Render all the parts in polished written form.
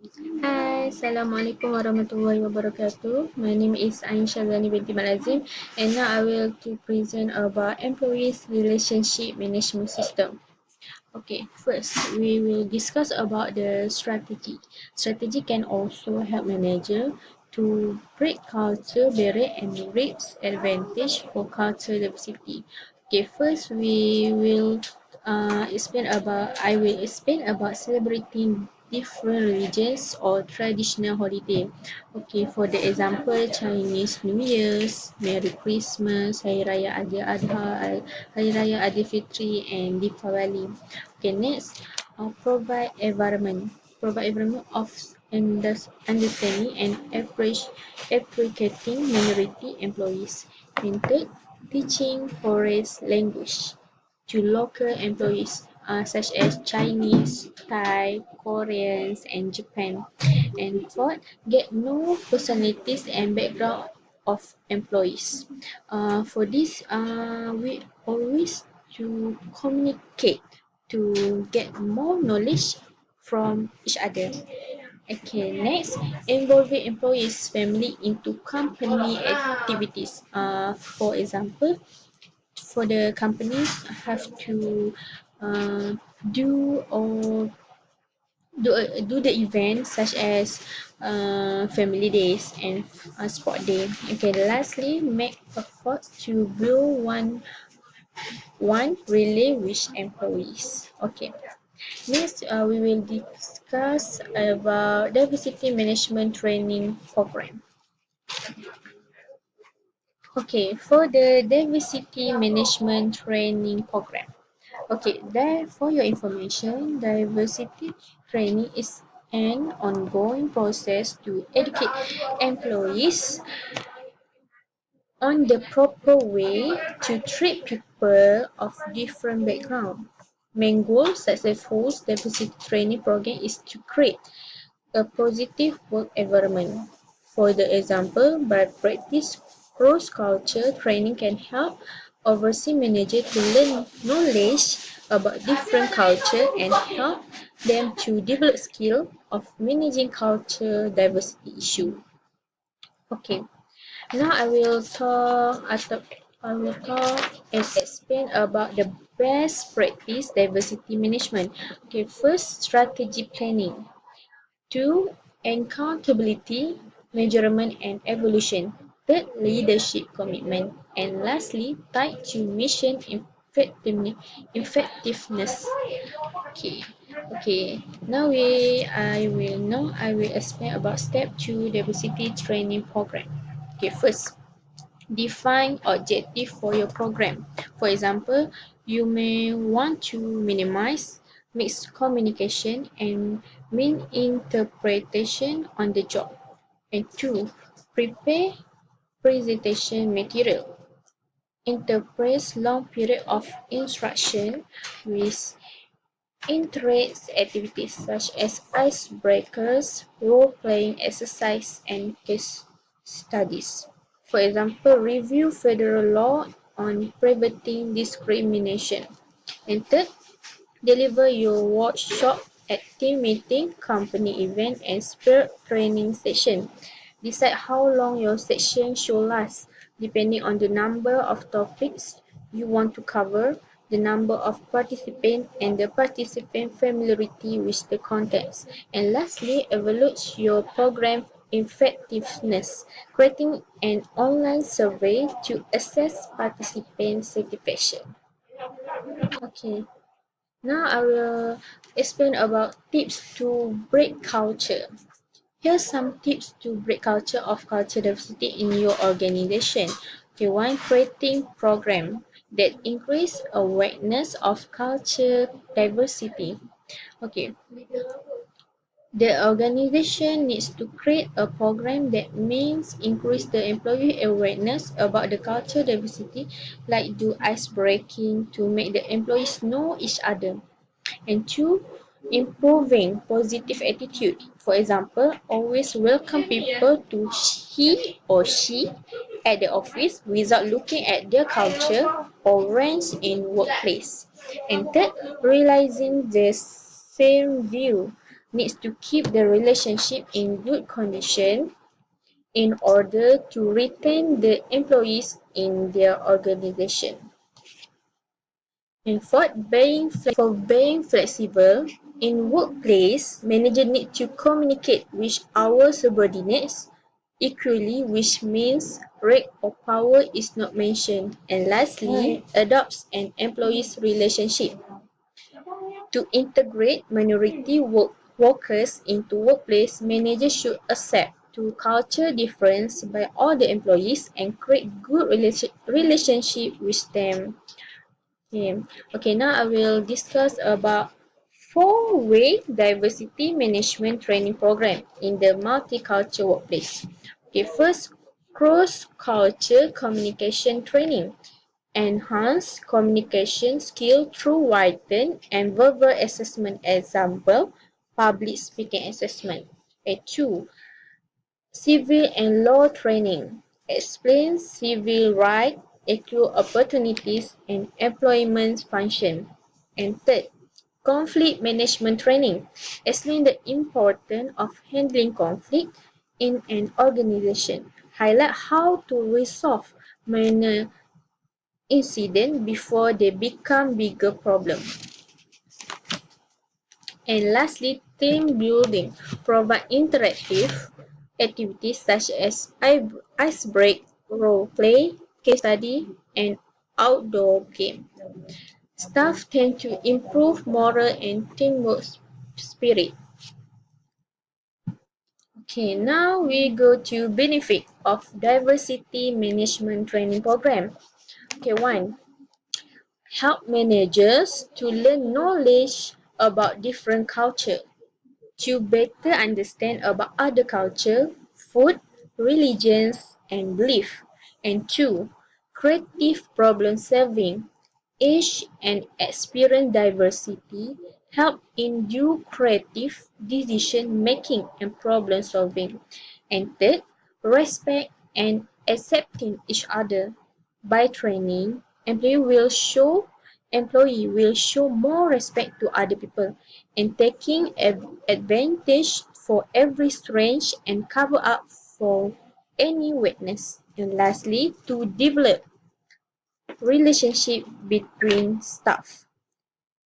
Hi, Assalamualaikum warahmatullahi wabarakatuh. My name is Ainsha Zani binti Malazim, and now I will to present about employees relationship management system. Okay, first we will discuss about the strategy. Strategy can also help manager to break culture barrier and reap advantage for culture diversity. Okay, first we will I will explain about celebrating different religions or traditional holiday. Okay, for the example, Chinese New Year's, Merry Christmas, Hari Raya Adha Adha, Hari Raya Aidilfitri, and Deepavali. Okay, next, provide environment of understanding and appreciating minority employees. And third, teaching foreign language to local employees such as Chinese, Thai, Koreans, and Japan. And fourth, get know personalities and background of employees. For this, we always to communicate to get more knowledge from each other. Okay, next, involving employees' family into company activities. For example, for the companies have to uh, do or do the events such as family days and sport day. Okay, lastly, make efforts to build one relay with employees. Okay, next we will discuss about diversity management training program. Okay, for the diversity management training program. Okay, there for your information, diversity training is an ongoing process to educate employees on the proper way to treat people of different background. Main goal successful diversity training program is to create a positive work environment. For the example, by practice cross-culture training can help overseas manager to learn knowledge about different culture and help them to develop skill of managing culture diversity issue. Okay, now I will talk and explain about the best practice diversity management. Okay, first strategy planning. 2. Accountability, measurement and evolution. Third, leadership commitment. And lastly, tied to mission effectiveness. Okay. Okay. I will explain about step 2 diversity training program. Okay, first, define objective for your program. For example, you may want to minimize miscommunication and misinterpretation on the job. And 2. Prepare presentation material. Interpret long period of instruction with interest activities such as icebreakers, role-playing exercise, and case studies. For example, review federal law on preventing discrimination. And third, deliver your workshop at team meeting, company event, and spirit training session. Decide how long your session should last, depending on the number of topics you want to cover, the number of participants, and the participant familiarity with the context. And lastly, evaluate your program effectiveness, creating an online survey to assess participant satisfaction. Okay, now I will explain about tips to break culture. Here's some tips to break culture of culture diversity in your organization. Okay, one, creating program that increase awareness of culture diversity. Okay, the organization needs to create a program that means increase the employee awareness about the culture diversity, like do ice breaking to make the employees know each other. And 2, improving positive attitude. For example, always welcome people to he or she at the office without looking at their culture or ranks in workplace. And third, realizing the same view. needs to keep the relationship in good condition in order to retain the employees in their organization. And for being flexible, in workplace, manager need to communicate with our subordinates equally, which means rank or power is not mentioned. And lastly, adopts an employee's relationship. To integrate minority workers into workplace, managers should accept to culture difference by all the employees and create good relationship with them. Okay, now I will discuss about four-way diversity management training program in the multicultural workplace. Okay, first, cross-culture communication training. Enhance communication skill through written and verbal assessment, example, public speaking assessment. Okay, two, civil and law training. Explain civil rights, equal opportunities, and employment function. And third, conflict management training. Explain the importance of handling conflict in an organization. Highlight how to resolve minor incidents before they become bigger problems. And lastly, team building. Provide interactive activities such as ice break, role play, case study, and outdoor game. Staff tend to improve moral and teamwork spirit. Okay, now we go to benefit of diversity management training program. Okay, one, help managers to learn knowledge about different culture, to better understand about other culture, food, religions, and belief. And two, creative problem solving. Age and experience diversity help in do creative decision making and problem solving. And third, respect and accepting each other. By training, employee will show more respect to other people and taking advantage for every strength and cover up for any weakness. And lastly, to develop relationship between staff.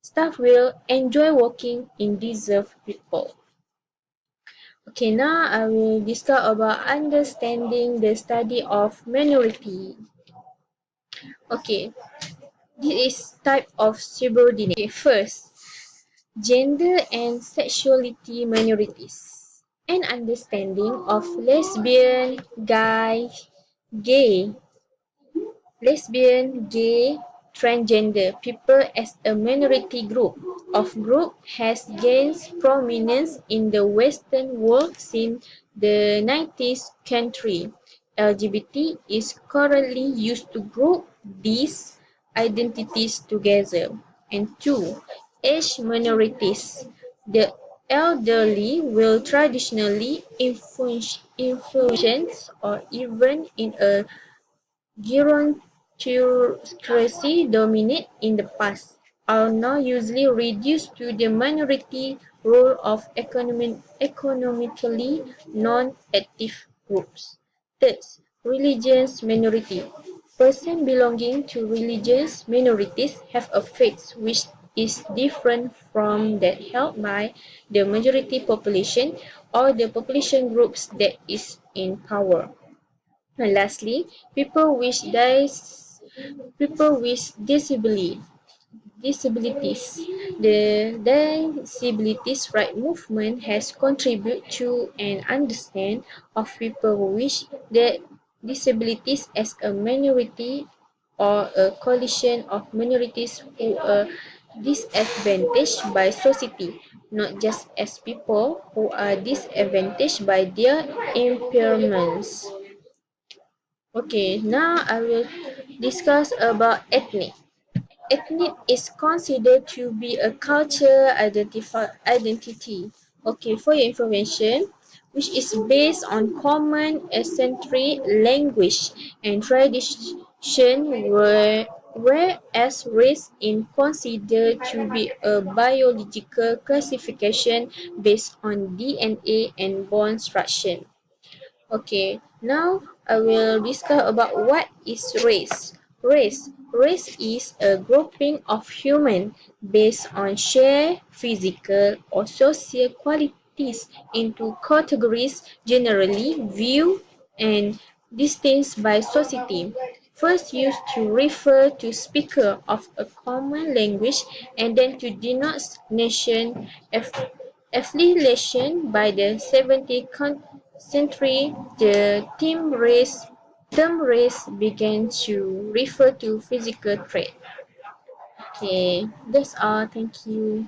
Staff will enjoy working in deserved people. Okay, now I will discuss about understanding the study of minority. Okay, this is type of subordinate. Okay, first, gender and sexuality minorities. An understanding of gay, lesbian, gay, transgender people as a minority group has gained prominence in the Western world since the 90s century. LGBT is currently used to group these identities together. And two, age minorities. The elderly will traditionally influence or even in a gerontocracy dominate in the past, are now usually reduced to the minority role of economically non-active groups. Third, religious minority. Persons belonging to religious minorities have a faith which is different from that held by the majority population or the population groups that is in power. And lastly, people with disabilities. The disabilities right movement has contributed to an understand of people with the disabilities as a minority or a coalition of minorities who are disadvantaged by society, not just as people who are disadvantaged by their impairments. Okay, now I will discuss about ethnic. Ethnic is considered to be a culture identity. Okay, for your information, which is based on common ancestry, language, and tradition whereas race is considered to be a biological classification based on DNA and bone structure. Okay, now I will discuss about what is race. Race is a grouping of humans based on shared physical or social qualities into categories generally viewed and distinct by society. First used to refer to speaker of a common language and then to denote nation affiliation. By the 17th century, the term race began to refer to physical trait. Okay, that's all. Thank you.